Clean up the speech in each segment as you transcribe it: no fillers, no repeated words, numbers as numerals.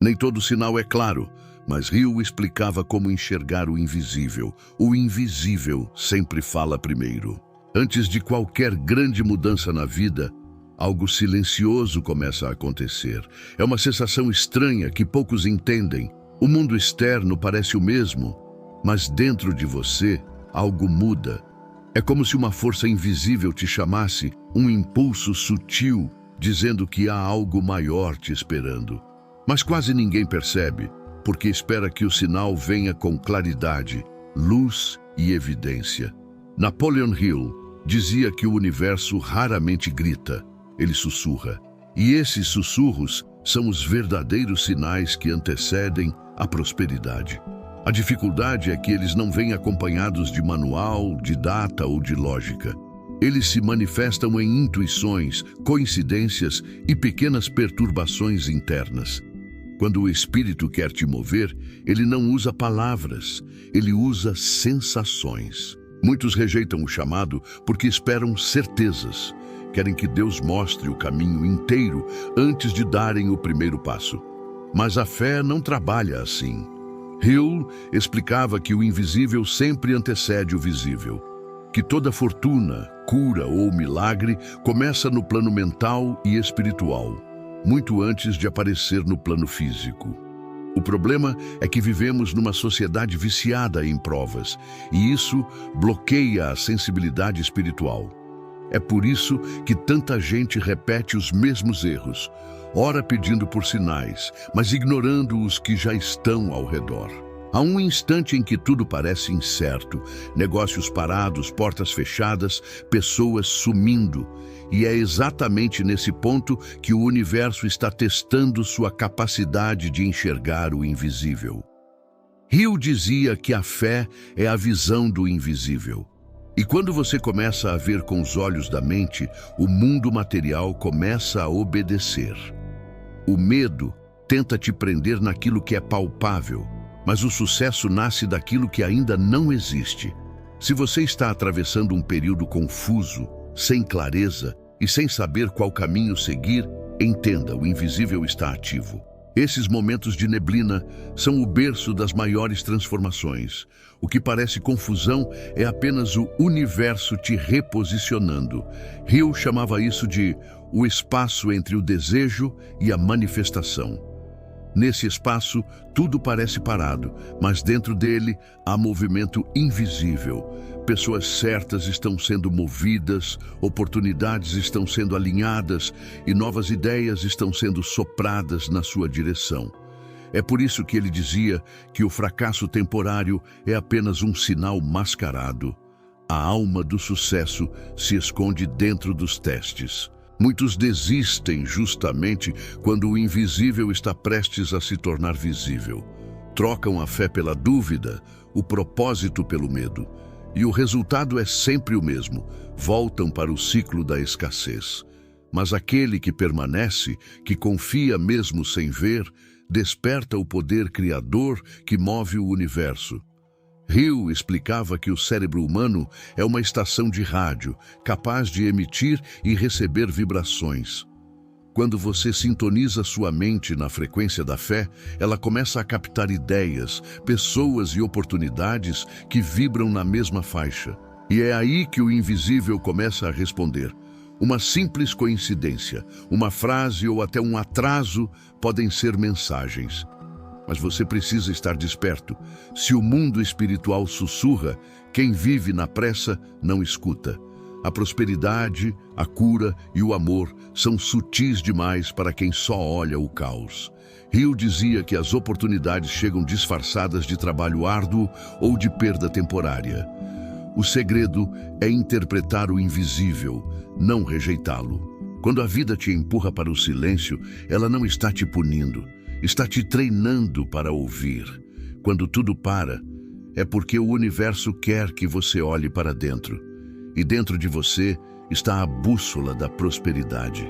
Nem todo sinal é claro, mas Hill explicava como enxergar o invisível. O invisível sempre fala primeiro. Antes de qualquer grande mudança na vida, algo silencioso começa a acontecer. É uma sensação estranha que poucos entendem. O mundo externo parece o mesmo, mas dentro de você, algo muda. É como se uma força invisível te chamasse, um impulso sutil, dizendo que há algo maior te esperando. Mas quase ninguém percebe, porque espera que o sinal venha com claridade, luz e evidência. Napoleon Hill dizia que o universo raramente grita, ele sussurra. E esses sussurros são os verdadeiros sinais que antecedem a prosperidade. A dificuldade é que eles não vêm acompanhados de manual, de data ou de lógica. Eles se manifestam em intuições, coincidências e pequenas perturbações internas. Quando o Espírito quer te mover, ele não usa palavras, ele usa sensações. Muitos rejeitam o chamado porque esperam certezas. Querem que Deus mostre o caminho inteiro antes de darem o primeiro passo. Mas a fé não trabalha assim. Hill explicava que o invisível sempre antecede o visível, que toda fortuna, cura ou milagre começa no plano mental e espiritual, muito antes de aparecer no plano físico. O problema é que vivemos numa sociedade viciada em provas, e isso bloqueia a sensibilidade espiritual. É por isso que tanta gente repete os mesmos erros, ora pedindo por sinais, mas ignorando os que já estão ao redor. Há um instante em que tudo parece incerto, negócios parados, portas fechadas, pessoas sumindo. E é exatamente nesse ponto que o universo está testando sua capacidade de enxergar o invisível. Hill dizia que a fé é a visão do invisível. E quando você começa a ver com os olhos da mente, o mundo material começa a obedecer. O medo tenta te prender naquilo que é palpável, mas o sucesso nasce daquilo que ainda não existe. Se você está atravessando um período confuso, sem clareza e sem saber qual caminho seguir, entenda, o invisível está ativo. Esses momentos de neblina são o berço das maiores transformações. O que parece confusão é apenas o universo te reposicionando. Hill chamava isso de o espaço entre o desejo e a manifestação. Nesse espaço, tudo parece parado, mas dentro dele há movimento invisível. Pessoas certas estão sendo movidas, oportunidades estão sendo alinhadas e novas ideias estão sendo sopradas na sua direção. É por isso que ele dizia que o fracasso temporário é apenas um sinal mascarado. A alma do sucesso se esconde dentro dos testes. Muitos desistem justamente quando o invisível está prestes a se tornar visível. Trocam a fé pela dúvida, o propósito pelo medo. E o resultado é sempre o mesmo. Voltam para o ciclo da escassez. Mas aquele que permanece, que confia mesmo sem ver, desperta o poder criador que move o universo. Hill explicava que o cérebro humano é uma estação de rádio, capaz de emitir e receber vibrações. Quando você sintoniza sua mente na frequência da fé, ela começa a captar ideias, pessoas e oportunidades que vibram na mesma faixa. E é aí que o invisível começa a responder. Uma simples coincidência, uma frase ou até um atraso podem ser mensagens. Mas você precisa estar desperto. Se o mundo espiritual sussurra, quem vive na pressa não escuta. A prosperidade, a cura e o amor são sutis demais para quem só olha o caos. Hill dizia que as oportunidades chegam disfarçadas de trabalho árduo ou de perda temporária. O segredo é interpretar o invisível, não rejeitá-lo. Quando a vida te empurra para o silêncio, ela não está te punindo. Está te treinando para ouvir. Quando tudo para, é porque o universo quer que você olhe para dentro. E dentro de você está a bússola da prosperidade.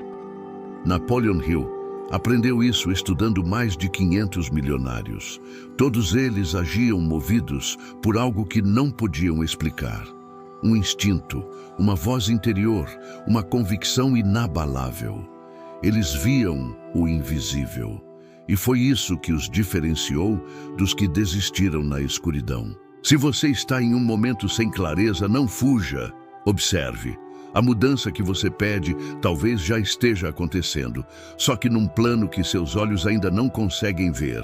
Napoleon Hill aprendeu isso estudando mais de 500 milionários. Todos eles agiam movidos por algo que não podiam explicar. Um instinto, uma voz interior, uma convicção inabalável. Eles viam o invisível. E foi isso que os diferenciou dos que desistiram na escuridão. Se você está em um momento sem clareza, não fuja. Observe. A mudança que você pede talvez já esteja acontecendo, só que num plano que seus olhos ainda não conseguem ver.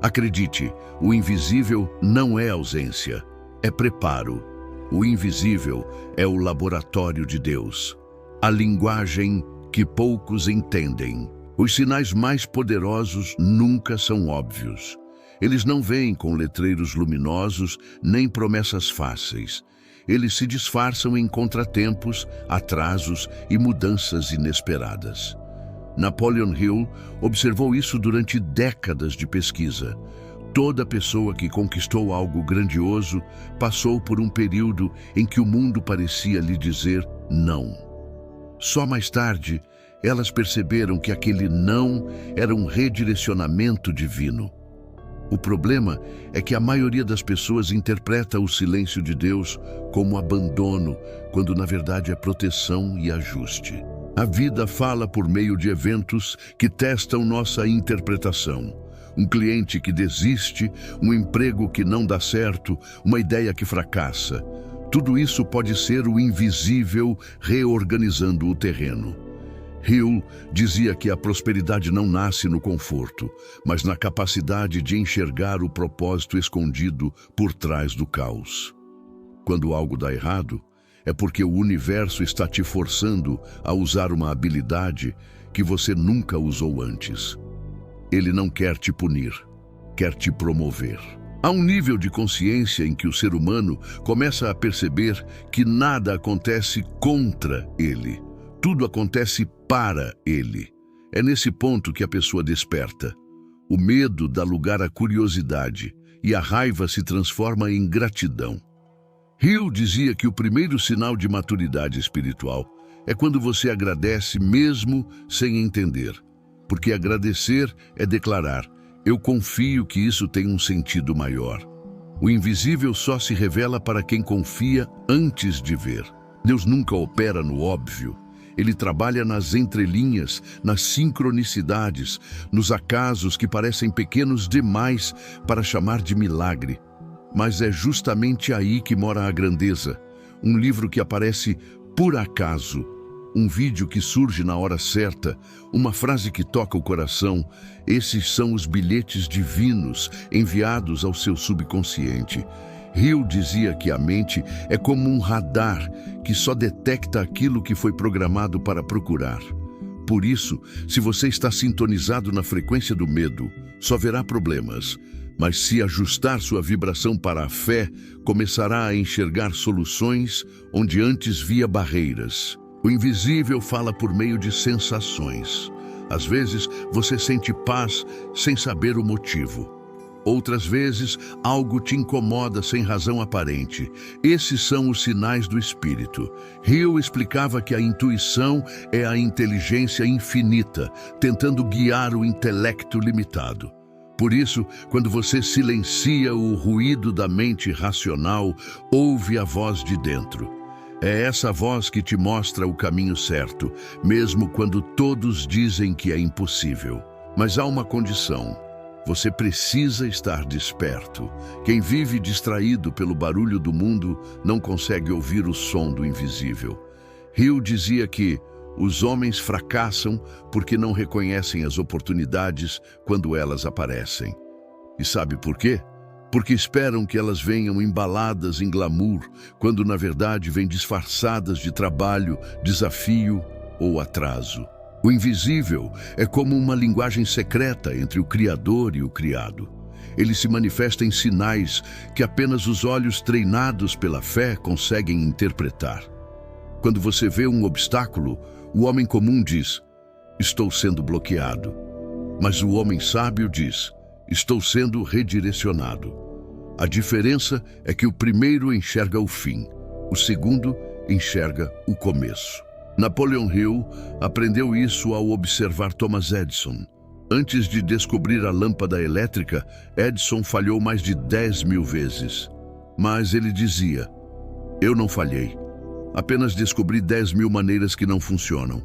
Acredite, o invisível não é ausência, é preparo. O invisível é o laboratório de Deus, a linguagem que poucos entendem. Os sinais mais poderosos nunca são óbvios. Eles não vêm com letreiros luminosos nem promessas fáceis. Eles se disfarçam em contratempos, atrasos e mudanças inesperadas. Napoleon Hill observou isso durante décadas de pesquisa. Toda pessoa que conquistou algo grandioso passou por um período em que o mundo parecia lhe dizer não. Só mais tarde, elas perceberam que aquele não era um redirecionamento divino. O problema é que a maioria das pessoas interpreta o silêncio de Deus como abandono, quando na verdade é proteção e ajuste. A vida fala por meio de eventos que testam nossa interpretação. Um cliente que desiste, um emprego que não dá certo, uma ideia que fracassa. Tudo isso pode ser o invisível reorganizando o terreno. Hill dizia que a prosperidade não nasce no conforto, mas na capacidade de enxergar o propósito escondido por trás do caos. Quando algo dá errado, é porque o universo está te forçando a usar uma habilidade que você nunca usou antes. Ele não quer te punir, quer te promover. Há um nível de consciência em que o ser humano começa a perceber que nada acontece contra ele. Tudo acontece para ele. É nesse ponto que a pessoa desperta. O medo dá lugar à curiosidade e a raiva se transforma em gratidão. Hill dizia que o primeiro sinal de maturidade espiritual é quando você agradece mesmo sem entender. Porque agradecer é declarar: eu confio que isso tem um sentido maior. O invisível só se revela para quem confia antes de ver. Deus nunca opera no óbvio. Ele trabalha nas entrelinhas, nas sincronicidades, nos acasos que parecem pequenos demais para chamar de milagre. Mas é justamente aí que mora a grandeza. Um livro que aparece por acaso, um vídeo que surge na hora certa, uma frase que toca o coração. Esses são os bilhetes divinos enviados ao seu subconsciente. Hill dizia que a mente é como um radar que só detecta aquilo que foi programado para procurar. Por isso, se você está sintonizado na frequência do medo, só verá problemas. Mas se ajustar sua vibração para a fé, começará a enxergar soluções onde antes via barreiras. O invisível fala por meio de sensações. Às vezes, você sente paz sem saber o motivo. Outras vezes, algo te incomoda sem razão aparente. Esses são os sinais do espírito. Hill explicava que a intuição é a inteligência infinita, tentando guiar o intelecto limitado. Por isso, quando você silencia o ruído da mente racional, ouve a voz de dentro. É essa voz que te mostra o caminho certo, mesmo quando todos dizem que é impossível. Mas há uma condição. Você precisa estar desperto. Quem vive distraído pelo barulho do mundo não consegue ouvir o som do invisível. Hill dizia que os homens fracassam porque não reconhecem as oportunidades quando elas aparecem. E sabe por quê? Porque esperam que elas venham embaladas em glamour, quando na verdade vêm disfarçadas de trabalho, desafio ou atraso. O invisível é como uma linguagem secreta entre o Criador e o criado. Ele se manifesta em sinais que apenas os olhos treinados pela fé conseguem interpretar. Quando você vê um obstáculo, o homem comum diz: estou sendo bloqueado. Mas o homem sábio diz: estou sendo redirecionado. A diferença é que o primeiro enxerga o fim, o segundo enxerga o começo. Napoleon Hill aprendeu isso ao observar Thomas Edison. Antes de descobrir a lâmpada elétrica, Edison falhou mais de 10.000 vezes. Mas ele dizia: eu não falhei. Apenas descobri 10.000 maneiras que não funcionam.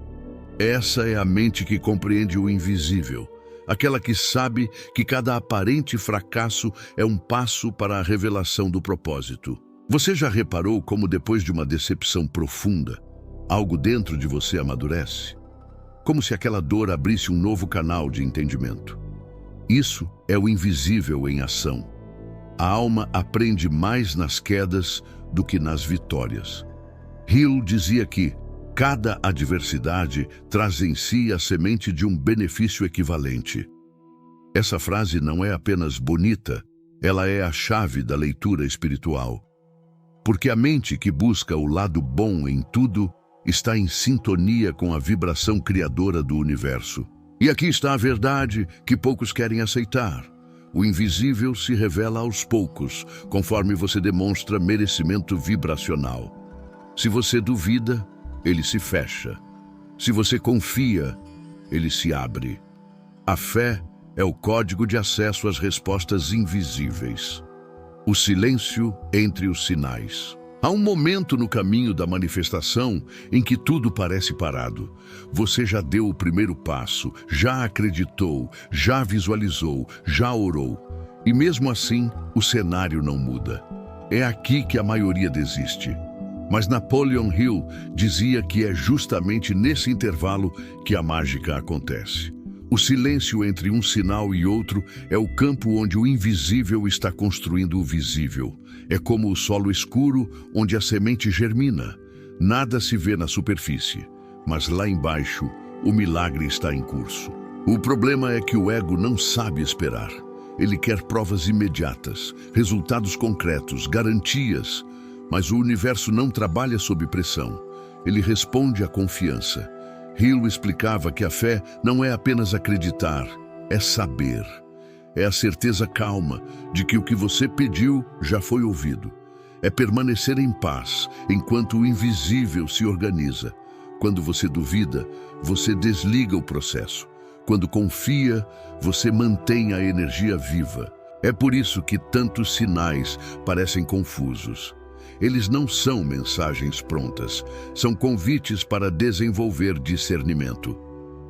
Essa é a mente que compreende o invisível. aquela que sabe que cada aparente fracasso é um passo para a revelação do propósito. Você já reparou como depois de uma decepção profunda, algo dentro de você amadurece? Como se aquela dor abrisse um novo canal de entendimento. Isso é o invisível em ação. A alma aprende mais nas quedas do que nas vitórias. Hill dizia que cada adversidade traz em si a semente de um benefício equivalente. Essa frase não é apenas bonita, ela é a chave da leitura espiritual. Porque a mente que busca o lado bom em tudo está em sintonia com a vibração criadora do universo. E aqui está a verdade que poucos querem aceitar. O invisível se revela aos poucos, conforme você demonstra merecimento vibracional. Se você duvida, ele se fecha. Se você confia, ele se abre. A fé é o código de acesso às respostas invisíveis. O silêncio entre os sinais. Há um momento no caminho da manifestação em que tudo parece parado. Você já deu o primeiro passo, já acreditou, já visualizou, já orou. E mesmo assim, o cenário não muda. É aqui que a maioria desiste. Mas Napoleon Hill dizia que é justamente nesse intervalo que a mágica acontece. O silêncio entre um sinal e outro é o campo onde o invisível está construindo o visível. É como o solo escuro onde a semente germina. Nada se vê na superfície, mas lá embaixo o milagre está em curso. O problema é que o ego não sabe esperar. Ele quer provas imediatas, resultados concretos, garantias. Mas o universo não trabalha sob pressão. Ele responde à confiança. Hill explicava que a fé não é apenas acreditar, é saber. É a certeza calma de que o que você pediu já foi ouvido. É permanecer em paz enquanto o invisível se organiza. Quando você duvida, você desliga o processo. Quando confia, você mantém a energia viva. É por isso que tantos sinais parecem confusos. Eles não são mensagens prontas, são convites para desenvolver discernimento.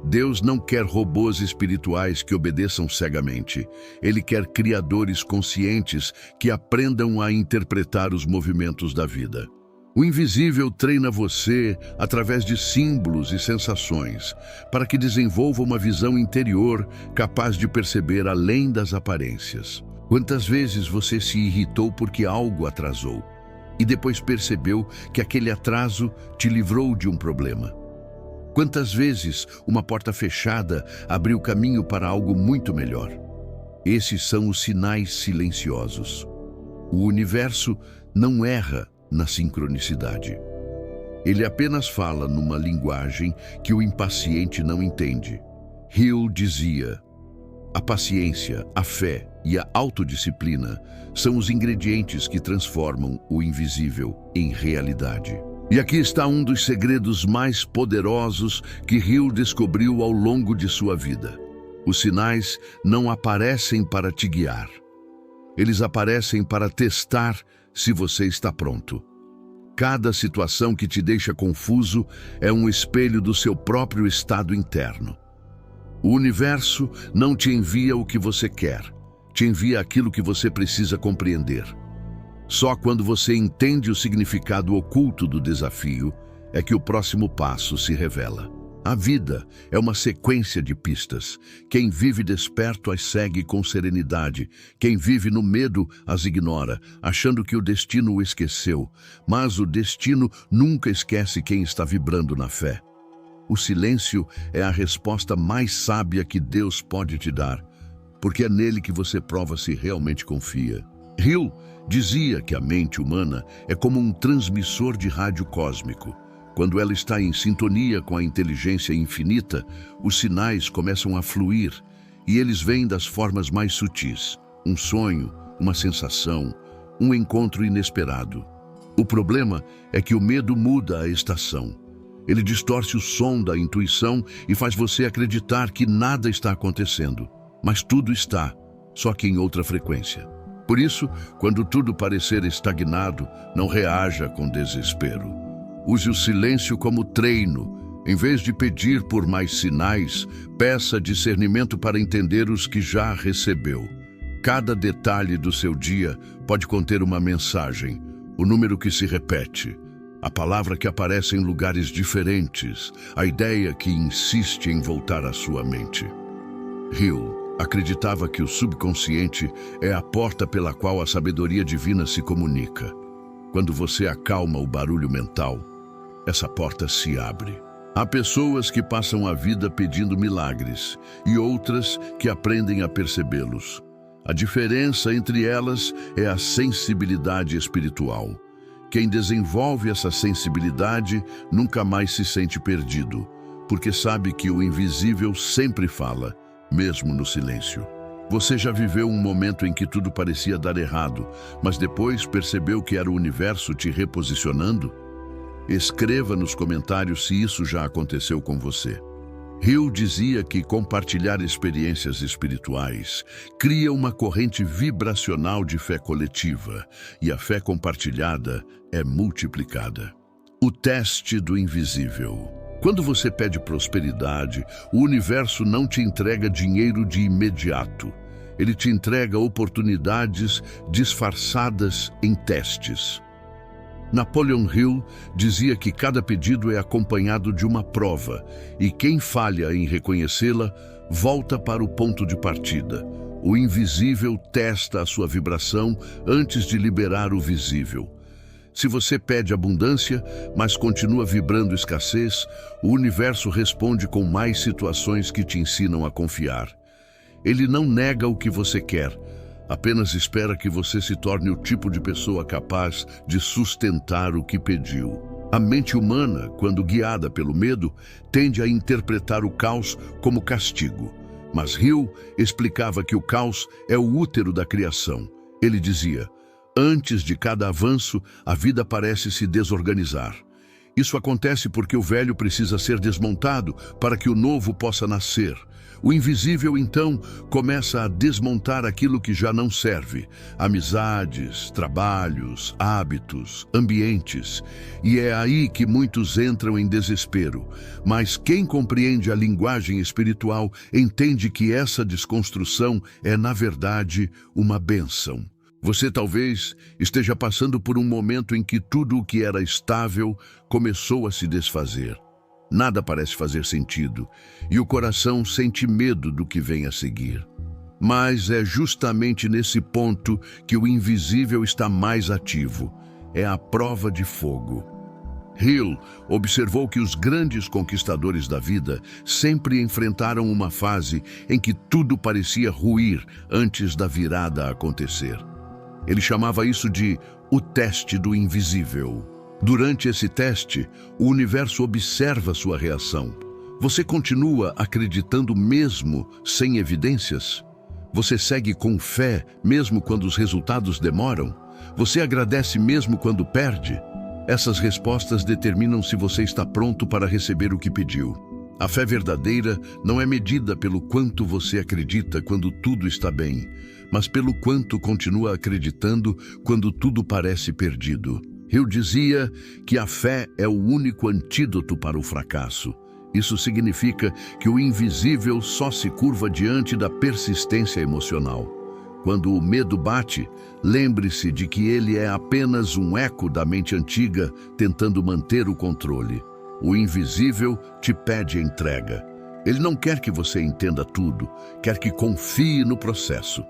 Deus não quer robôs espirituais que obedeçam cegamente. Ele quer criadores conscientes que aprendam a interpretar os movimentos da vida. O invisível treina você através de símbolos e sensações, para que desenvolva uma visão interior capaz de perceber além das aparências. Quantas vezes você se irritou porque algo atrasou? E depois percebeu que aquele atraso te livrou de um problema. Quantas vezes uma porta fechada abriu caminho para algo muito melhor? Esses são os sinais silenciosos. O universo não erra na sincronicidade. Ele apenas fala numa linguagem que o impaciente não entende. Hill dizia: a paciência, a fé e a autodisciplina são os ingredientes que transformam o invisível em realidade. E aqui está um dos segredos mais poderosos que Hill descobriu ao longo de sua vida. Os sinais não aparecem para te guiar. Eles aparecem para testar se você está pronto. Cada situação que te deixa confuso é um espelho do seu próprio estado interno. O universo não te envia o que você quer, te envia aquilo que você precisa compreender. Só quando você entende o significado oculto do desafio é que o próximo passo se revela. A vida é uma sequência de pistas. Quem vive desperto as segue com serenidade. Quem vive no medo as ignora, achando que o destino o esqueceu. Mas o destino nunca esquece quem está vibrando na fé. O silêncio é a resposta mais sábia que Deus pode te dar, porque é nele que você prova se realmente confia. Hill dizia que a mente humana é como um transmissor de rádio cósmico. Quando ela está em sintonia com a inteligência infinita, os sinais começam a fluir e eles vêm das formas mais sutis. Um sonho, uma sensação, um encontro inesperado. O problema é que o medo muda a estação. Ele distorce o som da intuição e faz você acreditar que nada está acontecendo. Mas tudo está, só que em outra frequência. Por isso, quando tudo parecer estagnado, não reaja com desespero. Use o silêncio como treino, Em vez de pedir por mais sinais, peça discernimento para entender os que já recebeu. Cada detalhe do seu dia pode conter uma mensagem, o número que se repete, a palavra que aparece em lugares diferentes, a ideia que insiste em voltar à sua mente. Hill acreditava que o subconsciente é a porta pela qual a sabedoria divina se comunica. Quando você acalma o barulho mental, essa porta se abre. Há pessoas que passam a vida pedindo milagres e outras que aprendem a percebê-los. A diferença entre elas é a sensibilidade espiritual. Quem desenvolve essa sensibilidade nunca mais se sente perdido, porque sabe que o invisível sempre fala, mesmo no silêncio. Você já viveu um momento em que tudo parecia dar errado, mas depois percebeu que era o universo te reposicionando? Escreva nos comentários se isso já aconteceu com você. Hill dizia que compartilhar experiências espirituais cria uma corrente vibracional de fé coletiva, e a fé compartilhada é multiplicada. O teste do invisível. Quando você pede prosperidade, o universo não te entrega dinheiro de imediato. Ele te entrega oportunidades disfarçadas em testes. Napoleon Hill dizia que cada pedido é acompanhado de uma prova, e quem falha em reconhecê-la volta para o ponto de partida. O invisível testa a sua vibração antes de liberar o visível. Se você pede abundância, mas continua vibrando escassez, o universo responde com mais situações que te ensinam a confiar. Ele não nega o que você quer, apenas espera que você se torne o tipo de pessoa capaz de sustentar o que pediu. A mente humana, quando guiada pelo medo, tende a interpretar o caos como castigo. Mas Hill explicava que o caos é o útero da criação. Ele dizia: antes de cada avanço, a vida parece se desorganizar. Isso acontece porque o velho precisa ser desmontado para que o novo possa nascer. O invisível, então, começa a desmontar aquilo que já não serve: amizades, trabalhos, hábitos, ambientes. E é aí que muitos entram em desespero. Mas quem compreende a linguagem espiritual entende que essa desconstrução é, na verdade, uma bênção. Você talvez esteja passando por um momento em que tudo o que era estável começou a se desfazer. Nada parece fazer sentido, e o coração sente medo do que vem a seguir. Mas é justamente nesse ponto que o invisível está mais ativo. É a prova de fogo. Hill observou que os grandes conquistadores da vida sempre enfrentaram uma fase em que tudo parecia ruir antes da virada acontecer. Ele chamava isso de o teste do invisível. Durante esse teste, o universo observa sua reação. Você continua acreditando mesmo sem evidências? Você segue com fé mesmo quando os resultados demoram? Você agradece mesmo quando perde? Essas respostas determinam se você está pronto para receber o que pediu. A fé verdadeira não é medida pelo quanto você acredita quando tudo está bem, mas pelo quanto continua acreditando quando tudo parece perdido. Hill dizia que a fé é o único antídoto para o fracasso. Isso significa que o invisível só se curva diante da persistência emocional. Quando o medo bate, lembre-se de que ele é apenas um eco da mente antiga tentando manter o controle. O invisível te pede entrega. Ele não quer que você entenda tudo, quer que confie no processo.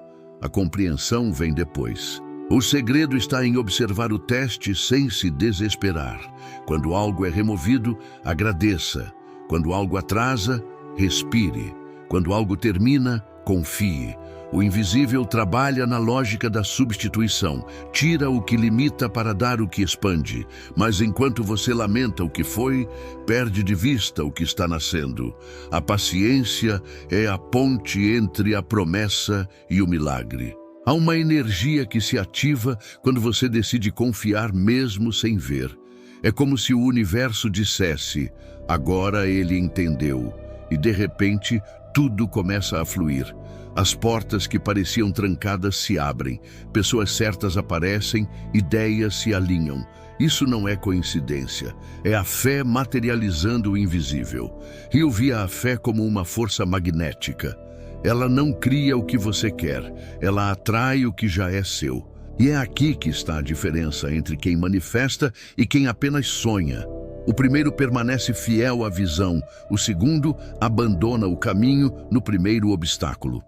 A compreensão vem depois. O segredo está em observar o teste sem se desesperar. Quando algo é removido, agradeça. Quando algo atrasa, respire. Quando algo termina, confie. O invisível trabalha na lógica da substituição. Tira o que limita para dar o que expande. Mas enquanto você lamenta o que foi, perde de vista o que está nascendo. A paciência é a ponte entre a promessa e o milagre. Há uma energia que se ativa quando você decide confiar mesmo sem ver. É como se o universo dissesse: agora ele entendeu. E de repente, tudo começa a fluir. As portas que pareciam trancadas se abrem, pessoas certas aparecem, ideias se alinham. Isso não é coincidência, é a fé materializando o invisível. Hill via a fé como uma força magnética. Ela não cria o que você quer, ela atrai o que já é seu. E é aqui que está a diferença entre quem manifesta e quem apenas sonha. O primeiro permanece fiel à visão, o segundo abandona o caminho no primeiro obstáculo.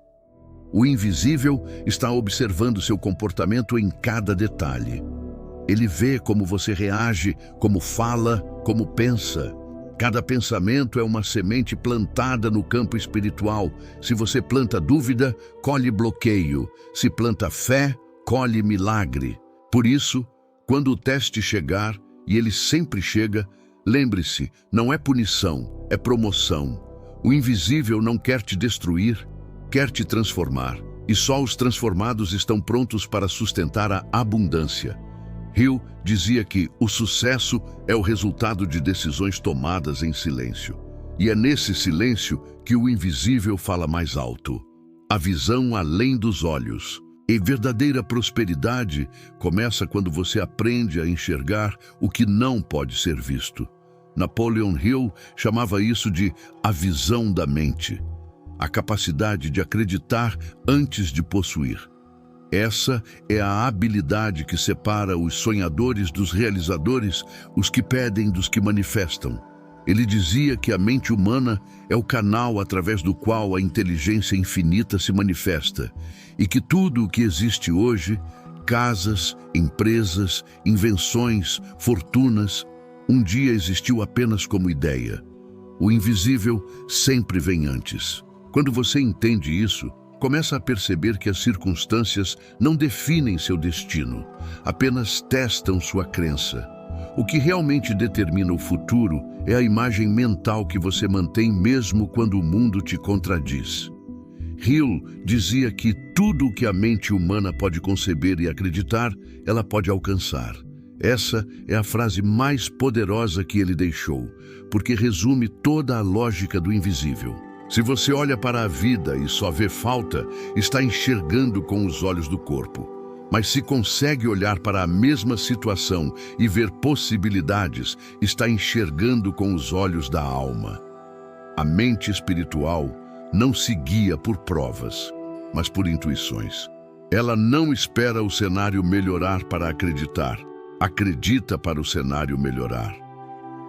O invisível está observando seu comportamento em cada detalhe. Ele vê como você reage, como fala, como pensa. Cada pensamento é uma semente plantada no campo espiritual. Se você planta dúvida, colhe bloqueio. Se planta fé, colhe milagre. Por isso, quando o teste chegar, e ele sempre chega, lembre-se, não é punição, é promoção. O invisível não quer te destruir, quer te transformar. E só os transformados estão prontos para sustentar a abundância. Hill dizia que o sucesso é o resultado de decisões tomadas em silêncio. E é nesse silêncio que o invisível fala mais alto. A visão além dos olhos. E verdadeira prosperidade começa quando você aprende a enxergar o que não pode ser visto. Napoleon Hill chamava isso de a visão da mente. A capacidade de acreditar antes de possuir. Essa é a habilidade que separa os sonhadores dos realizadores, os que pedem dos que manifestam. Ele dizia que a mente humana é o canal através do qual a inteligência infinita se manifesta e que tudo o que existe hoje, casas, empresas, invenções, fortunas, um dia existiu apenas como ideia. O invisível sempre vem antes. Quando você entende isso, começa a perceber que as circunstâncias não definem seu destino, apenas testam sua crença. O que realmente determina o futuro é a imagem mental que você mantém mesmo quando o mundo te contradiz. Hill dizia que tudo o que a mente humana pode conceber e acreditar, ela pode alcançar. Essa é a frase mais poderosa que ele deixou, porque resume toda a lógica do invisível. Se você olha para a vida e só vê falta, está enxergando com os olhos do corpo. Mas se consegue olhar para a mesma situação e ver possibilidades, está enxergando com os olhos da alma. A mente espiritual não se guia por provas, mas por intuições. Ela não espera o cenário melhorar para acreditar, acredita para o cenário melhorar.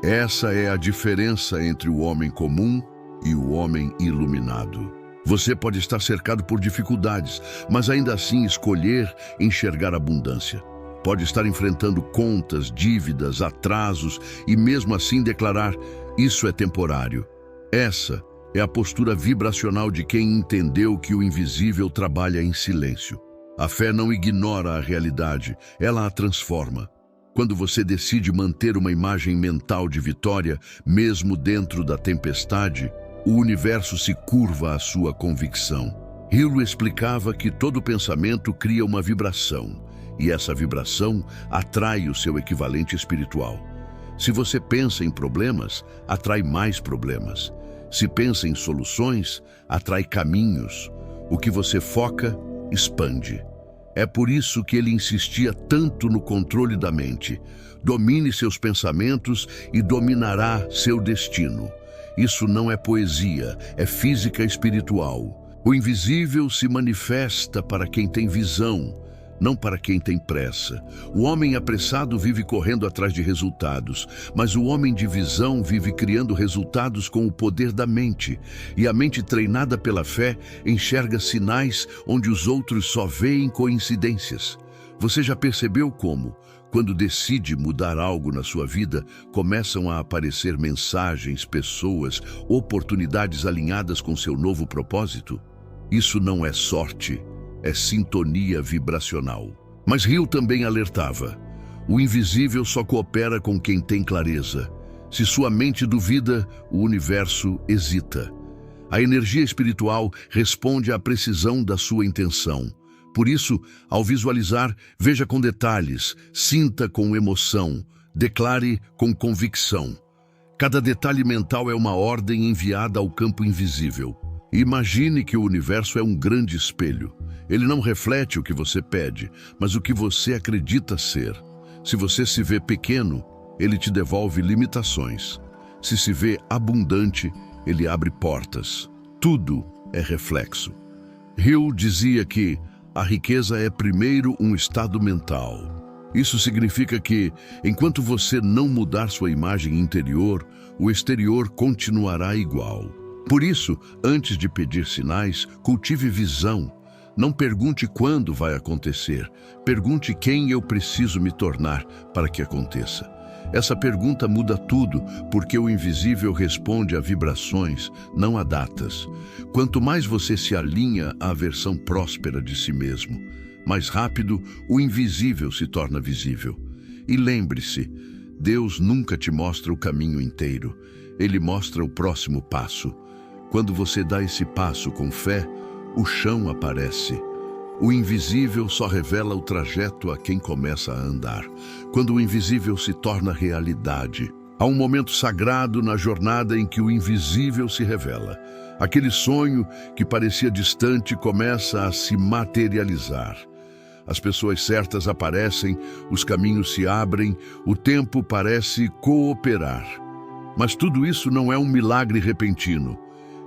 Essa é a diferença entre o homem comum e o homem iluminado. Você pode estar cercado por dificuldades, mas ainda assim escolher enxergar abundância. Pode estar enfrentando contas, dívidas, atrasos e mesmo assim declarar: isso é temporário. Essa é a postura vibracional de quem entendeu que o invisível trabalha em silêncio. A fé não ignora a realidade, ela a transforma. Quando você decide manter uma imagem mental de vitória, mesmo dentro da tempestade, o universo se curva à sua convicção. Hill explicava que todo pensamento cria uma vibração, e essa vibração atrai o seu equivalente espiritual. Se você pensa em problemas, atrai mais problemas. Se pensa em soluções, atrai caminhos. O que você foca, expande. É por isso que ele insistia tanto no controle da mente. Domine seus pensamentos e dominará seu destino. Isso não é poesia, é física espiritual. O invisível se manifesta para quem tem visão, não para quem tem pressa. O homem apressado vive correndo atrás de resultados, mas o homem de visão vive criando resultados com o poder da mente. E a mente treinada pela fé enxerga sinais onde os outros só veem coincidências. Você já percebeu como, quando decide mudar algo na sua vida, começam a aparecer mensagens, pessoas, oportunidades alinhadas com seu novo propósito? Isso não é sorte, é sintonia vibracional. Mas Hill também alertava: o invisível só coopera com quem tem clareza. Se sua mente duvida, o universo hesita. A energia espiritual responde à precisão da sua intenção. Por isso, ao visualizar, veja com detalhes, sinta com emoção, declare com convicção. Cada detalhe mental é uma ordem enviada ao campo invisível. Imagine que o universo é um grande espelho. Ele não reflete o que você pede, mas o que você acredita ser. Se você se vê pequeno, ele te devolve limitações. Se se vê abundante, ele abre portas. Tudo é reflexo. Hill dizia que a riqueza é primeiro um estado mental. Isso significa que, enquanto você não mudar sua imagem interior, o exterior continuará igual. Por isso, antes de pedir sinais, cultive visão. Não pergunte quando vai acontecer. Pergunte quem eu preciso me tornar para que aconteça. Essa pergunta muda tudo, porque o invisível responde a vibrações, não a datas. Quanto mais você se alinha à versão próspera de si mesmo, mais rápido o invisível se torna visível. E lembre-se, Deus nunca te mostra o caminho inteiro. Ele mostra o próximo passo. Quando você dá esse passo com fé, o chão aparece. O invisível só revela o trajeto a quem começa a andar. Quando o invisível se torna realidade, há um momento sagrado na jornada em que o invisível se revela. Aquele sonho que parecia distante começa a se materializar. As pessoas certas aparecem, os caminhos se abrem, o tempo parece cooperar. Mas tudo isso não é um milagre repentino.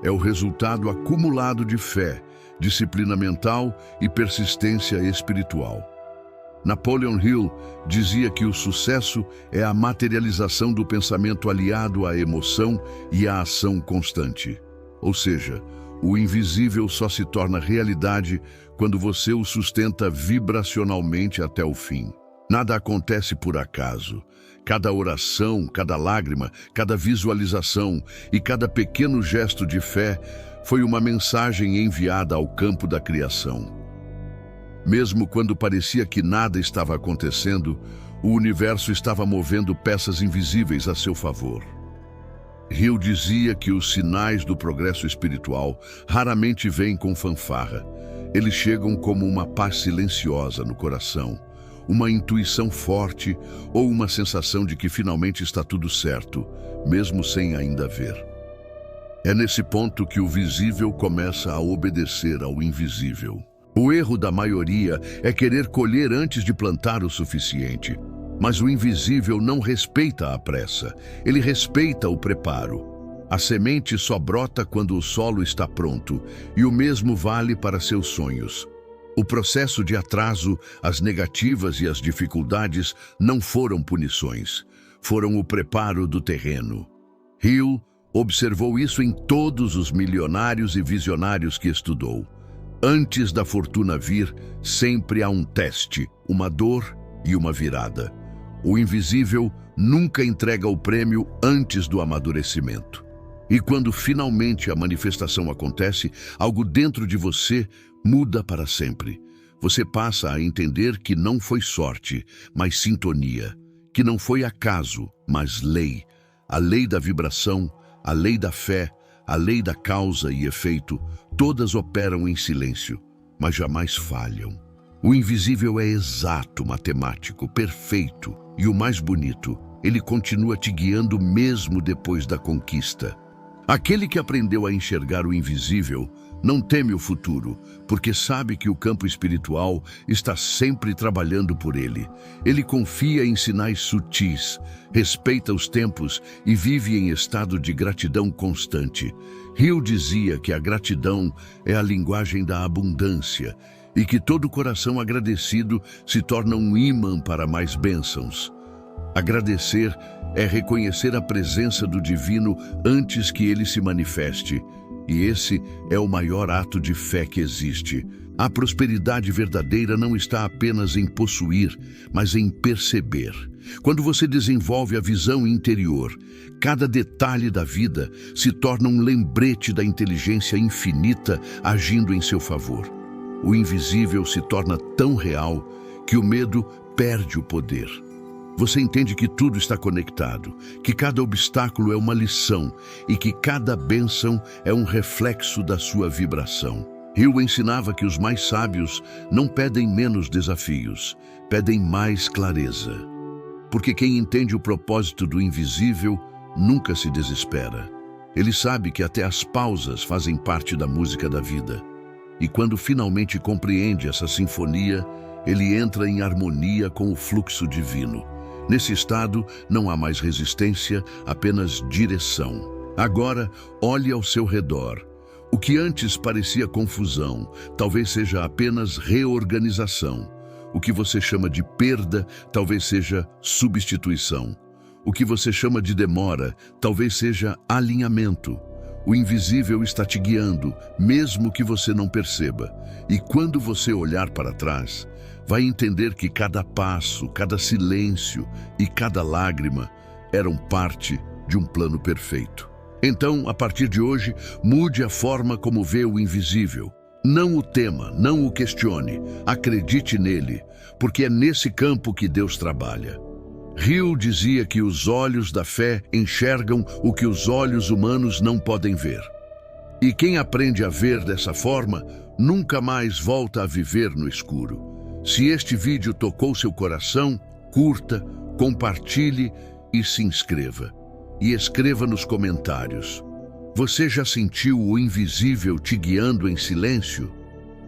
É o resultado acumulado de fé, disciplina mental e persistência espiritual. Napoleon Hill dizia que o sucesso é a materialização do pensamento aliado à emoção e à ação constante. Ou seja, o invisível só se torna realidade quando você o sustenta vibracionalmente até o fim. Nada acontece por acaso. Cada oração, cada lágrima, cada visualização e cada pequeno gesto de fé foi uma mensagem enviada ao campo da criação. Mesmo quando parecia que nada estava acontecendo, o universo estava movendo peças invisíveis a seu favor. Hill dizia que os sinais do progresso espiritual raramente vêm com fanfarra. Eles chegam como uma paz silenciosa no coração, uma intuição forte ou uma sensação de que finalmente está tudo certo, mesmo sem ainda ver. É nesse ponto que o visível começa a obedecer ao invisível. O erro da maioria é querer colher antes de plantar o suficiente. Mas o invisível não respeita a pressa, ele respeita o preparo. A semente só brota quando o solo está pronto, e o mesmo vale para seus sonhos. O processo de atraso, as negativas e as dificuldades não foram punições, foram o preparo do terreno. Hill observou isso em todos os milionários e visionários que estudou. Antes da fortuna vir, sempre há um teste, uma dor e uma virada. O invisível nunca entrega o prêmio antes do amadurecimento. E quando finalmente a manifestação acontece, algo dentro de você muda para sempre. Você passa a entender que não foi sorte, mas sintonia. Que não foi acaso, mas lei. A lei da vibração, a lei da fé, a lei da causa e efeito, todas operam em silêncio, mas jamais falham. O invisível é exato, matemático, perfeito e o mais bonito, ele continua te guiando mesmo depois da conquista. Aquele que aprendeu a enxergar o invisível não teme o futuro, porque sabe que o campo espiritual está sempre trabalhando por ele. Ele confia em sinais sutis, respeita os tempos e vive em estado de gratidão constante. Hill dizia que a gratidão é a linguagem da abundância e que todo coração agradecido se torna um ímã para mais bênçãos. Agradecer é reconhecer a presença do divino antes que ele se manifeste. E esse é o maior ato de fé que existe. A prosperidade verdadeira não está apenas em possuir, mas em perceber. Quando você desenvolve a visão interior, cada detalhe da vida se torna um lembrete da inteligência infinita agindo em seu favor. O invisível se torna tão real que o medo perde o poder. Você entende que tudo está conectado, que cada obstáculo é uma lição e que cada bênção é um reflexo da sua vibração. Hill ensinava que os mais sábios não pedem menos desafios, pedem mais clareza. Porque quem entende o propósito do invisível nunca se desespera. Ele sabe que até as pausas fazem parte da música da vida. E quando finalmente compreende essa sinfonia, ele entra em harmonia com o fluxo divino. Nesse estado, não há mais resistência, apenas direção. Agora, olhe ao seu redor. O que antes parecia confusão, talvez seja apenas reorganização. O que você chama de perda, talvez seja substituição. O que você chama de demora, talvez seja alinhamento. O invisível está te guiando, mesmo que você não perceba. E quando você olhar para trás, vai entender que cada passo, cada silêncio e cada lágrima eram parte de um plano perfeito. Então, a partir de hoje, mude a forma como vê o invisível. Não o tema, não o questione, acredite nele, porque é nesse campo que Deus trabalha. Hill dizia que os olhos da fé enxergam o que os olhos humanos não podem ver. E quem aprende a ver dessa forma, nunca mais volta a viver no escuro. Se este vídeo tocou seu coração, curta, compartilhe e se inscreva. E escreva nos comentários. Você já sentiu o invisível te guiando em silêncio?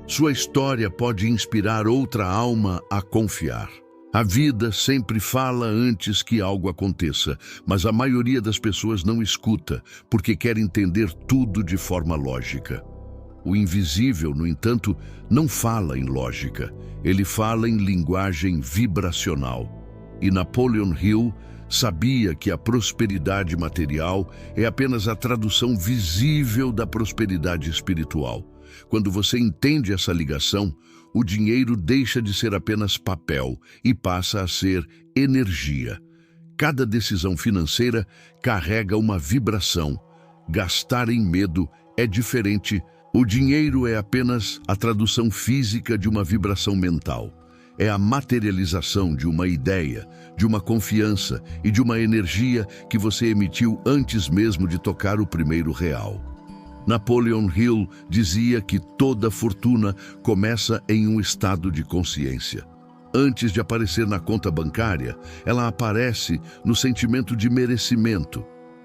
Sua história pode inspirar outra alma a confiar. A vida sempre fala antes que algo aconteça, mas a maioria das pessoas não escuta, porque quer entender tudo de forma lógica. O invisível, no entanto, não fala em lógica, ele fala em linguagem vibracional. E Napoleon Hill sabia que a prosperidade material é apenas a tradução visível da prosperidade espiritual. Quando você entende essa ligação, o dinheiro deixa de ser apenas papel e passa a ser energia. Cada decisão financeira carrega uma vibração. Gastar em medo é diferente. O dinheiro é apenas a tradução física de uma vibração mental. É a materialização de uma ideia, de uma confiança e de uma energia que você emitiu antes mesmo de tocar o primeiro real. Napoleon Hill dizia que toda fortuna começa em um estado de consciência. Antes de aparecer na conta bancária, ela aparece no sentimento de merecimento.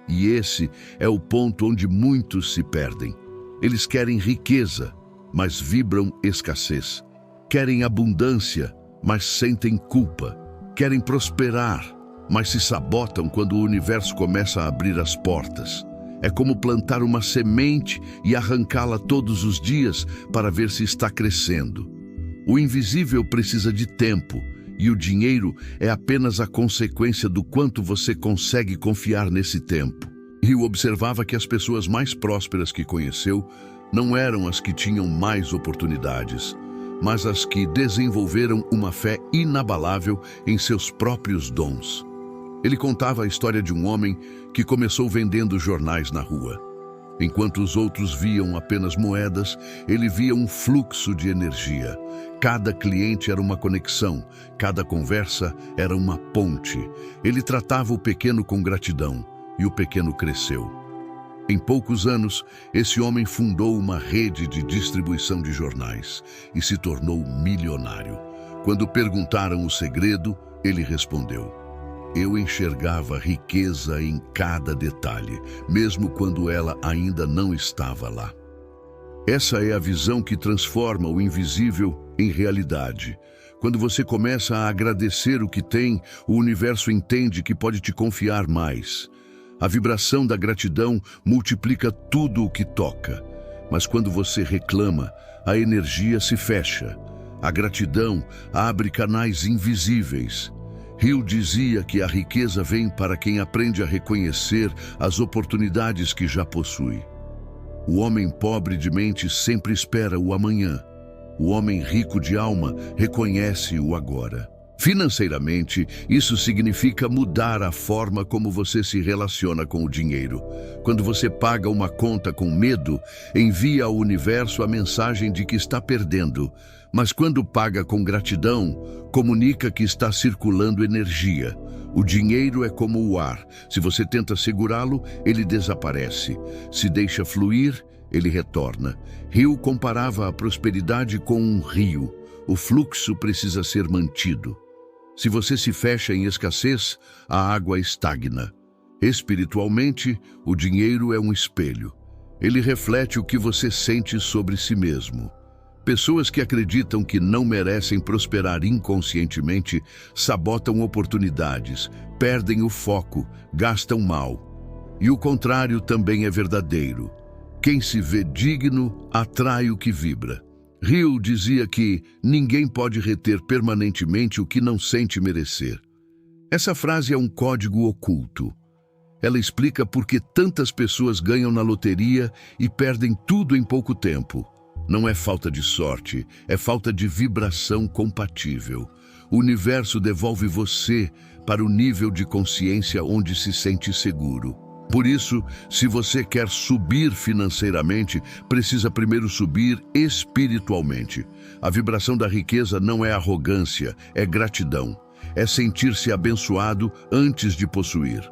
E esse é o ponto onde muitos se perdem. Eles querem riqueza, mas vibram escassez. Querem abundância, mas sentem culpa. Querem prosperar, mas se sabotam quando o universo começa a abrir as portas. É como plantar uma semente e arrancá-la todos os dias para ver se está crescendo. O invisível precisa de tempo e o dinheiro é apenas a consequência do quanto você consegue confiar nesse tempo. Hill observava que as pessoas mais prósperas que conheceu não eram as que tinham mais oportunidades, mas as que desenvolveram uma fé inabalável em seus próprios dons. Ele contava a história de um homem que começou vendendo jornais na rua. Enquanto os outros viam apenas moedas, ele via um fluxo de energia. Cada cliente era uma conexão, cada conversa era uma ponte. Ele tratava o pequeno com gratidão e o pequeno cresceu. Em poucos anos, esse homem fundou uma rede de distribuição de jornais e se tornou milionário. Quando perguntaram o segredo, ele respondeu: "Eu enxergava riqueza em cada detalhe, mesmo quando ela ainda não estava lá." Essa é a visão que transforma o invisível em realidade. Quando você começa a agradecer o que tem, o universo entende que pode te confiar mais. A vibração da gratidão multiplica tudo o que toca. Mas quando você reclama, a energia se fecha. A gratidão abre canais invisíveis. Hill dizia que a riqueza vem para quem aprende a reconhecer as oportunidades que já possui. O homem pobre de mente sempre espera o amanhã. O homem rico de alma reconhece o agora. Financeiramente, isso significa mudar a forma como você se relaciona com o dinheiro. Quando você paga uma conta com medo, envia ao universo a mensagem de que está perdendo. Mas quando paga com gratidão, comunica que está circulando energia. O dinheiro é como o ar. Se você tenta segurá-lo, ele desaparece. Se deixa fluir, ele retorna. Hill comparava a prosperidade com um rio. O fluxo precisa ser mantido. Se você se fecha em escassez, a água estagna. Espiritualmente, o dinheiro é um espelho. Ele reflete o que você sente sobre si mesmo. Pessoas que acreditam que não merecem prosperar inconscientemente sabotam oportunidades, perdem o foco, gastam mal. E o contrário também é verdadeiro. Quem se vê digno atrai o que vibra. Hill dizia que ninguém pode reter permanentemente o que não sente merecer. Essa frase é um código oculto. Ela explica por que tantas pessoas ganham na loteria e perdem tudo em pouco tempo. Não é falta de sorte, é falta de vibração compatível. O universo devolve você para o nível de consciência onde se sente seguro. Por isso, se você quer subir financeiramente, precisa primeiro subir espiritualmente. A vibração da riqueza não é arrogância, é gratidão. É sentir-se abençoado antes de possuir.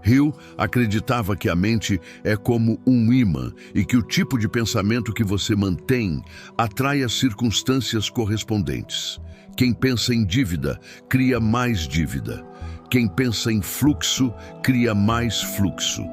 Hill acreditava que a mente é como um ímã e que o tipo de pensamento que você mantém atrai as circunstâncias correspondentes. Quem pensa em dívida, cria mais dívida. Quem pensa em fluxo, cria mais fluxo.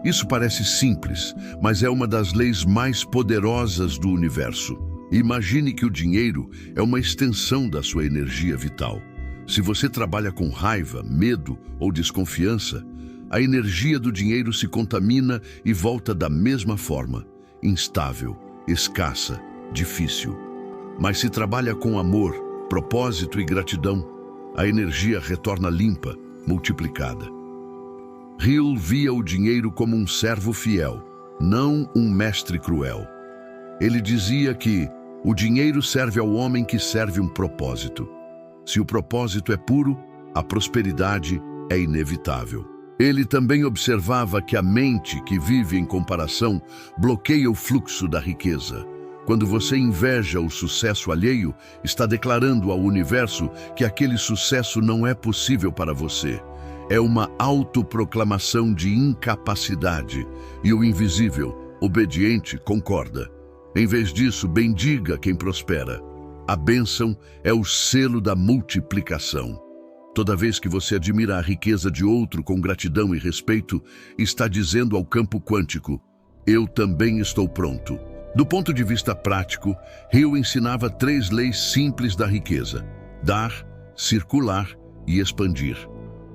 Isso parece simples, mas é uma das leis mais poderosas do universo. Imagine que o dinheiro é uma extensão da sua energia vital. Se você trabalha com raiva, medo ou desconfiança, a energia do dinheiro se contamina e volta da mesma forma, instável, escassa, difícil. Mas se trabalha com amor, propósito e gratidão, a energia retorna limpa, multiplicada. Hill via o dinheiro como um servo fiel, não um mestre cruel. Ele dizia que o dinheiro serve ao homem que serve um propósito. Se o propósito é puro, a prosperidade é inevitável. Ele também observava que a mente que vive em comparação bloqueia o fluxo da riqueza. Quando você inveja o sucesso alheio, está declarando ao universo que aquele sucesso não é possível para você. É uma autoproclamação de incapacidade, e o invisível, obediente, concorda. Em vez disso, bendiga quem prospera. A bênção é o selo da multiplicação. Toda vez que você admira a riqueza de outro com gratidão e respeito, está dizendo ao campo quântico: eu também estou pronto. Do ponto de vista prático, Hill ensinava 3 leis simples da riqueza: dar, circular e expandir.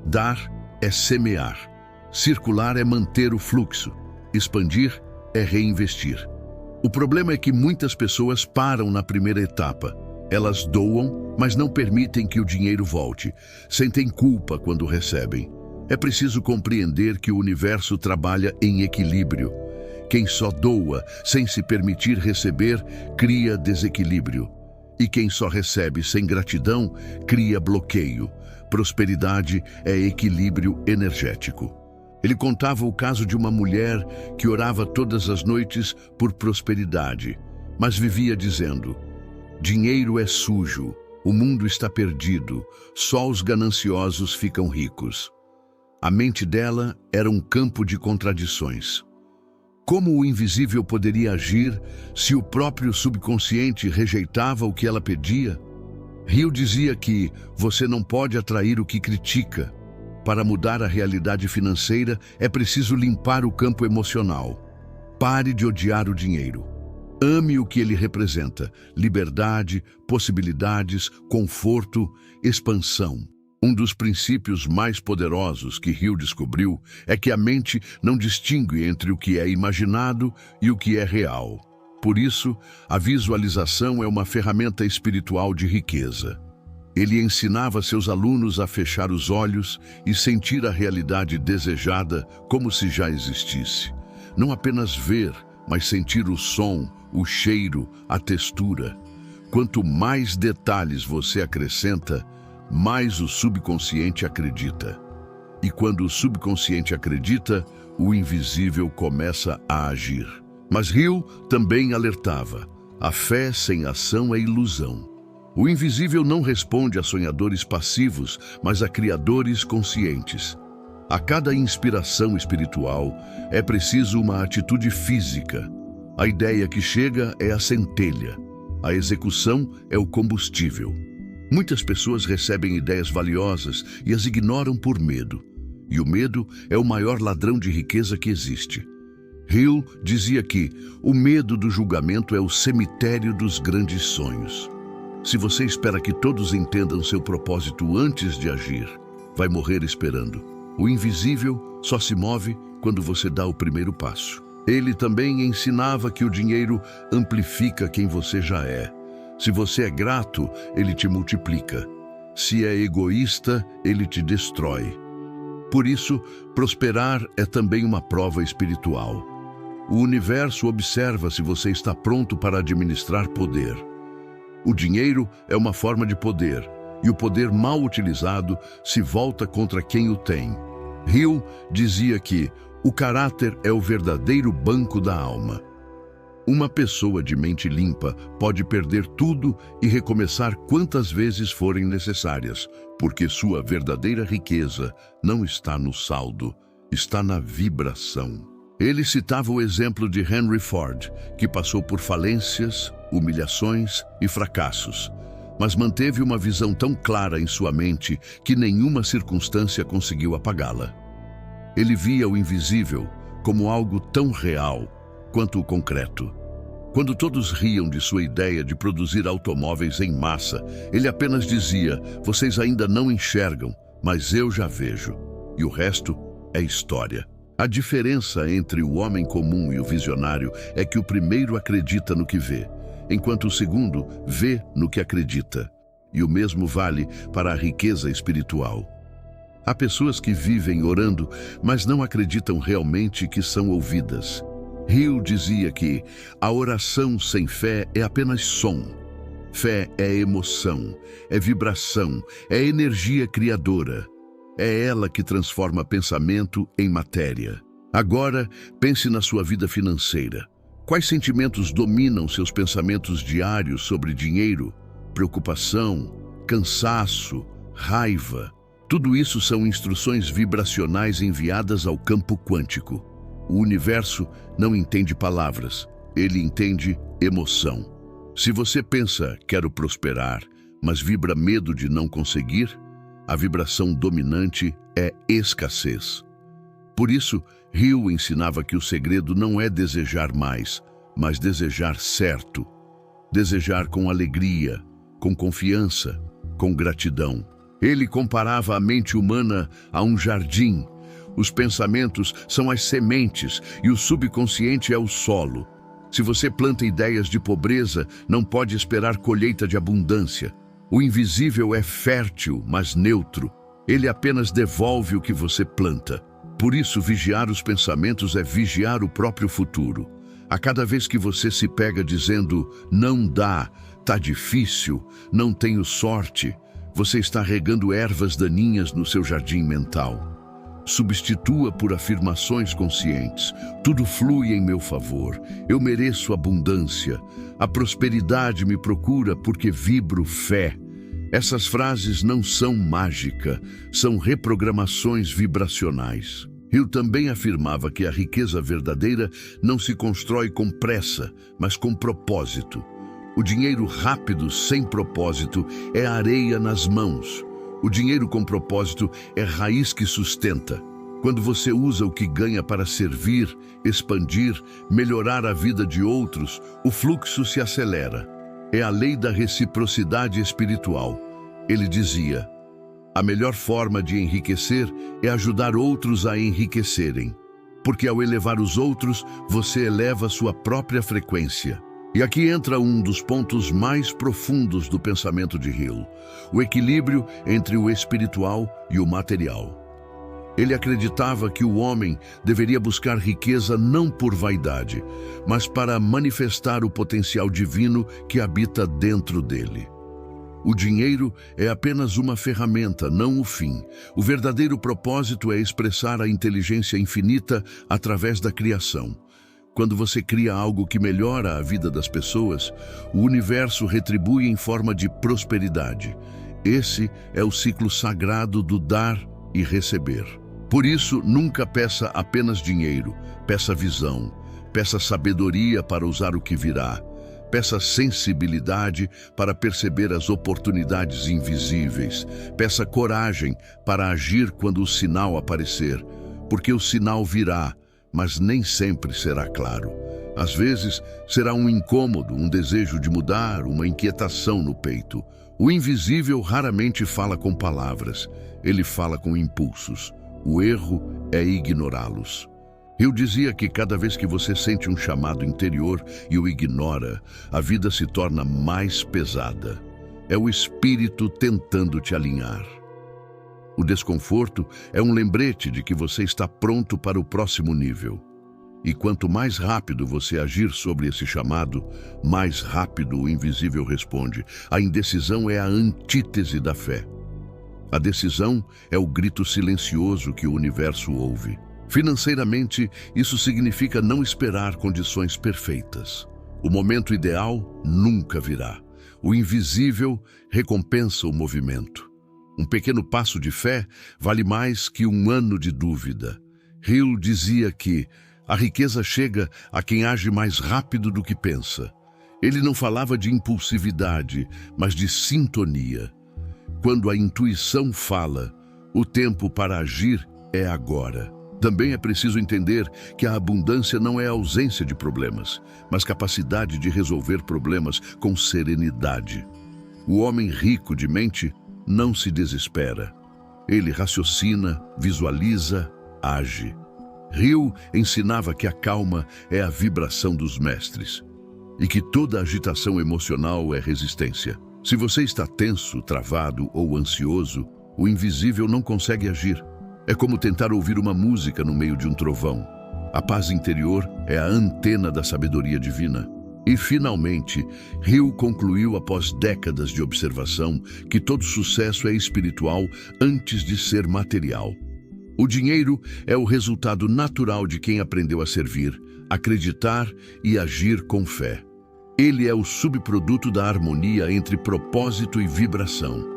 Dar é semear. Circular é manter o fluxo. Expandir é reinvestir. O problema é que muitas pessoas param na primeira etapa. Elas doam, mas não permitem que o dinheiro volte. Sentem culpa quando recebem. É preciso compreender que o universo trabalha em equilíbrio. Quem só doa sem se permitir receber, cria desequilíbrio. E quem só recebe sem gratidão, cria bloqueio. Prosperidade é equilíbrio energético. Ele contava o caso de uma mulher que orava todas as noites por prosperidade, mas vivia dizendo: dinheiro é sujo, o mundo está perdido, só os gananciosos ficam ricos. A mente dela era um campo de contradições. Como o invisível poderia agir se o próprio subconsciente rejeitava o que ela pedia? Hill dizia que você não pode atrair o que critica. Para mudar a realidade financeira, é preciso limpar o campo emocional. Pare de odiar o dinheiro. Ame o que ele representa: liberdade, possibilidades, conforto, expansão. Um dos princípios mais poderosos que Hill descobriu é que a mente não distingue entre o que é imaginado e o que é real. Por isso, a visualização é uma ferramenta espiritual de riqueza. Ele ensinava seus alunos a fechar os olhos e sentir a realidade desejada como se já existisse. Não apenas ver, mas sentir o som, o cheiro, a textura. Quanto mais detalhes você acrescenta, mais o subconsciente acredita. E quando o subconsciente acredita, o invisível começa a agir. Mas Hill também alertava: a fé sem ação é ilusão. O invisível não responde a sonhadores passivos, mas a criadores conscientes. A cada inspiração espiritual é preciso uma atitude física. A ideia que chega é a centelha. A execução é o combustível. Muitas pessoas recebem ideias valiosas e as ignoram por medo. E o medo é o maior ladrão de riqueza que existe. Hill dizia que o medo do julgamento é o cemitério dos grandes sonhos. Se você espera que todos entendam seu propósito antes de agir, vai morrer esperando. O invisível só se move quando você dá o primeiro passo. Ele também ensinava que o dinheiro amplifica quem você já é. Se você é grato, ele te multiplica. Se é egoísta, ele te destrói. Por isso, prosperar é também uma prova espiritual. O universo observa se você está pronto para administrar poder. O dinheiro é uma forma de poder, e o poder mal utilizado se volta contra quem o tem. Hill dizia que o caráter é o verdadeiro banco da alma. Uma pessoa de mente limpa pode perder tudo e recomeçar quantas vezes forem necessárias, porque sua verdadeira riqueza não está no saldo, está na vibração. Ele citava o exemplo de Henry Ford, que passou por falências, humilhações e fracassos, mas manteve uma visão tão clara em sua mente que nenhuma circunstância conseguiu apagá-la. Ele via o invisível como algo tão real quanto o concreto. Quando todos riam de sua ideia de produzir automóveis em massa, ele apenas dizia: "Vocês ainda não enxergam, mas eu já vejo." E o resto é história. A diferença entre o homem comum e o visionário é que o primeiro acredita no que vê, enquanto o segundo vê no que acredita. E o mesmo vale para a riqueza espiritual. Há pessoas que vivem orando, mas não acreditam realmente que são ouvidas. Hill dizia que a oração sem fé é apenas som. Fé é emoção, é vibração, é energia criadora. É ela que transforma pensamento em matéria. Agora, pense na sua vida financeira. Quais sentimentos dominam seus pensamentos diários sobre dinheiro? Preocupação, cansaço, raiva. Tudo isso são instruções vibracionais enviadas ao campo quântico. O universo não entende palavras, ele entende emoção. Se você pensa, quero prosperar, mas vibra medo de não conseguir, a vibração dominante é escassez. Por isso, Hill ensinava que o segredo não é desejar mais, mas desejar certo. Desejar com alegria, com confiança, com gratidão. Ele comparava a mente humana a um jardim. Os pensamentos são as sementes e o subconsciente é o solo. Se você planta ideias de pobreza, não pode esperar colheita de abundância. O invisível é fértil, mas neutro. Ele apenas devolve o que você planta. Por isso, vigiar os pensamentos é vigiar o próprio futuro. A cada vez que você se pega dizendo, não dá, tá difícil, não tenho sorte, você está regando ervas daninhas no seu jardim mental. Substitua por afirmações conscientes. Tudo flui em meu favor. Eu mereço abundância. A prosperidade me procura porque vibro fé. Essas frases não são mágica, são reprogramações vibracionais. Hill também afirmava que a riqueza verdadeira não se constrói com pressa, mas com propósito. O dinheiro rápido, sem propósito, é areia nas mãos. O dinheiro com propósito é raiz que sustenta. Quando você usa o que ganha para servir, expandir, melhorar a vida de outros, o fluxo se acelera. É a lei da reciprocidade espiritual. Ele dizia: a melhor forma de enriquecer é ajudar outros a enriquecerem. Porque ao elevar os outros, você eleva sua própria frequência. E aqui entra um dos pontos mais profundos do pensamento de Hill: o equilíbrio entre o espiritual e o material. Ele acreditava que o homem deveria buscar riqueza não por vaidade, mas para manifestar o potencial divino que habita dentro dele. O dinheiro é apenas uma ferramenta, não o fim. O verdadeiro propósito é expressar a inteligência infinita através da criação. Quando você cria algo que melhora a vida das pessoas, o universo retribui em forma de prosperidade. Esse é o ciclo sagrado do dar e receber. Por isso, nunca peça apenas dinheiro, peça visão, peça sabedoria para usar o que virá. Peça sensibilidade para perceber as oportunidades invisíveis. Peça coragem para agir quando o sinal aparecer, porque o sinal virá, mas nem sempre será claro. Às vezes, será um incômodo, um desejo de mudar, uma inquietação no peito. O invisível raramente fala com palavras, ele fala com impulsos. O erro é ignorá-los. Eu dizia que cada vez que você sente um chamado interior e o ignora, a vida se torna mais pesada. É o espírito tentando te alinhar. O desconforto é um lembrete de que você está pronto para o próximo nível. E quanto mais rápido você agir sobre esse chamado, mais rápido o invisível responde. A indecisão é a antítese da fé. A decisão é o grito silencioso que o universo ouve. Financeiramente, isso significa não esperar condições perfeitas. O momento ideal nunca virá. O invisível recompensa o movimento. Um pequeno passo de fé vale mais que um ano de dúvida. Hill dizia que a riqueza chega a quem age mais rápido do que pensa. Ele não falava de impulsividade, mas de sintonia. Quando a intuição fala, o tempo para agir é agora. Também é preciso entender que a abundância não é ausência de problemas, mas capacidade de resolver problemas com serenidade. O homem rico de mente não se desespera. Ele raciocina, visualiza, age. Hill ensinava que a calma é a vibração dos mestres e que toda agitação emocional é resistência. Se você está tenso, travado ou ansioso, o invisível não consegue agir. É como tentar ouvir uma música no meio de um trovão. A paz interior é a antena da sabedoria divina. E, finalmente, Hill concluiu após décadas de observação que todo sucesso é espiritual antes de ser material. O dinheiro é o resultado natural de quem aprendeu a servir, acreditar e agir com fé. Ele é o subproduto da harmonia entre propósito e vibração.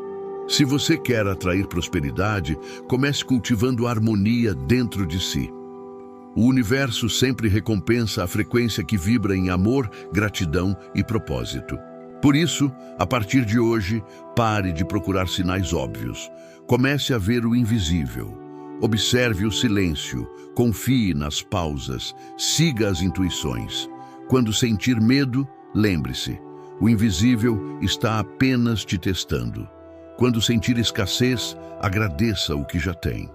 Se você quer atrair prosperidade, comece cultivando harmonia dentro de si. O universo sempre recompensa a frequência que vibra em amor, gratidão e propósito. Por isso, a partir de hoje, pare de procurar sinais óbvios. Comece a ver o invisível. Observe o silêncio, confie nas pausas, siga as intuições. Quando sentir medo, lembre-se, o invisível está apenas te testando. Quando sentir escassez, agradeça o que já tem.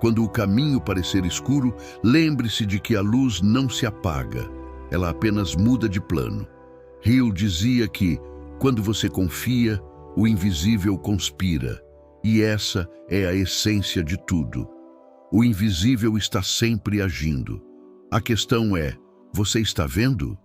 Quando o caminho parecer escuro, lembre-se de que a luz não se apaga, ela apenas muda de plano. Hill dizia que, quando você confia, o invisível conspira, e essa é a essência de tudo. O invisível está sempre agindo. A questão é, você está vendo?